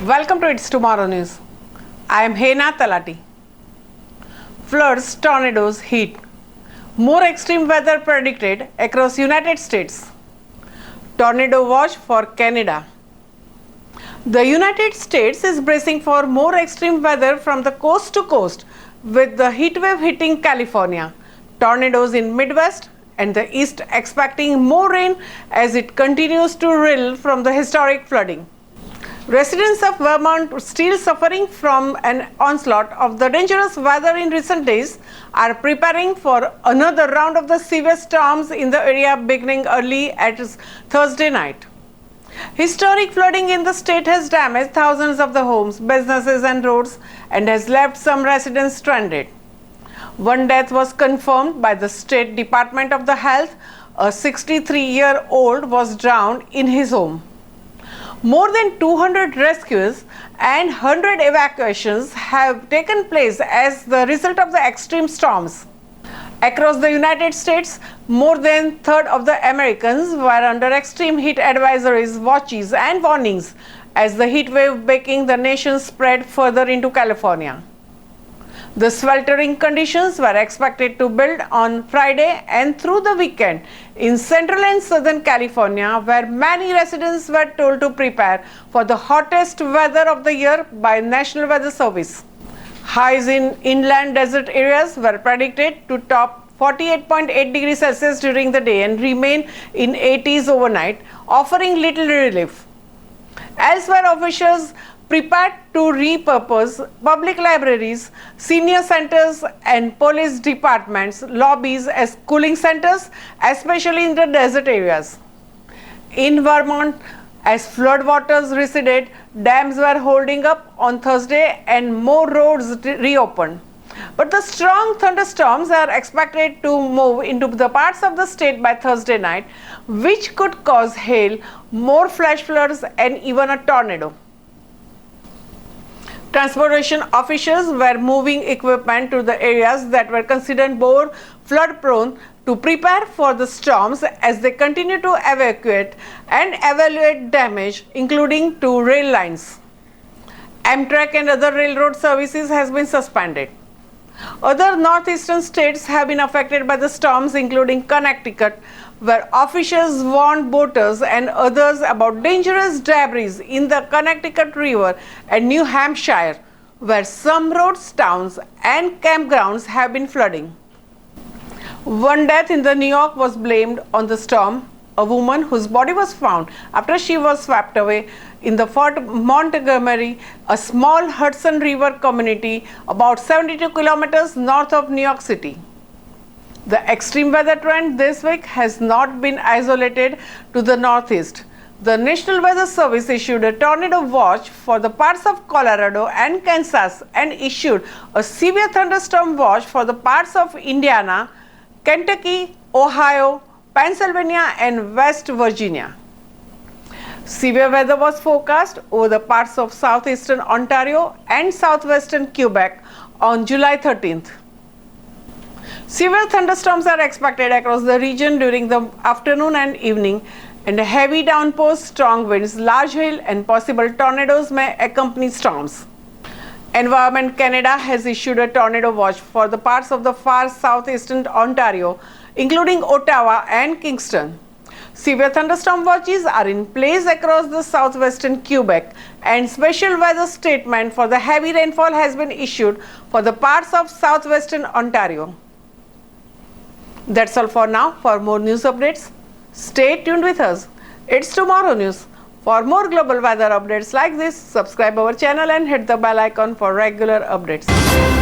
Welcome to It's Tomorrow News. I am Hena Talati. Floods, tornadoes, heat. More extreme weather predicted across United States. Tornado watch for Canada. The United States is bracing for more extreme weather from the coast to coast, with the heat wave hitting California, tornadoes in Midwest and the East expecting more rain as it continues to reel from the historic flooding. Residents of Vermont, still suffering from an onslaught of the dangerous weather in recent days, are preparing for another round of the severe storms in the area beginning early at Thursday night. Historic flooding in the state has damaged thousands of the homes, businesses and roads and has left some residents stranded. One death was confirmed by the State Department of the Health. A 63-year-old was drowned in his home. More than 200 rescues and 100 evacuations have taken place as the result of the extreme storms. Across the United States, more than a third of the Americans were under extreme heat advisories, watches and warnings as the heat wave baking the nation spread further into California. The sweltering conditions were expected to build on Friday and through the weekend in central and southern California, where many residents were told to prepare for the hottest weather of the year by National Weather Service. Highs in inland desert areas were predicted to top 48.8 degrees Celsius during the day and remain in 80s overnight, offering little relief. Elsewhere, officials prepared to repurpose public libraries, senior centers and police departments' lobbies as cooling centers, especially in the desert areas. In Vermont, as floodwaters receded, dams were holding up on Thursday and more roads reopened. But the strong thunderstorms are expected to move into the parts of the state by Thursday night, which could cause hail, more flash floods and even a tornado. Transportation officials were moving equipment to the areas that were considered more flood-prone to prepare for the storms as they continue to evacuate and evaluate damage, including to rail lines. Amtrak and other railroad services has been suspended. Other northeastern states have been affected by the storms, including Connecticut, where officials warned boaters and others about dangerous debris in the Connecticut River, and New Hampshire, where some roads, towns and campgrounds have been flooding. One death in New York was blamed on the storm. A woman whose body was found after she was swept away in the Fort Montgomery, a small Hudson River community about 72 kilometers north of New York City. The extreme weather trend this week has not been isolated to the Northeast. The National Weather Service issued a tornado watch for the parts of Colorado and Kansas and issued a severe thunderstorm watch for the parts of Indiana, Kentucky, Ohio, Pennsylvania and West Virginia. Severe weather was forecast over the parts of southeastern Ontario and southwestern Quebec on July 13th. Severe thunderstorms are expected across the region during the afternoon and evening, and heavy downpours, strong winds, large hail and possible tornadoes may accompany storms. Environment Canada has issued a tornado watch for the parts of the far southeastern Ontario, including Ottawa and Kingston. Severe thunderstorm watches are in place across the southwestern Quebec, and special weather statement for the heavy rainfall has been issued for the parts of southwestern Ontario. That's all for now. For more news updates, stay tuned with us. It's Tomorrow News. For more global weather updates like this, subscribe our channel and hit the bell icon for regular updates.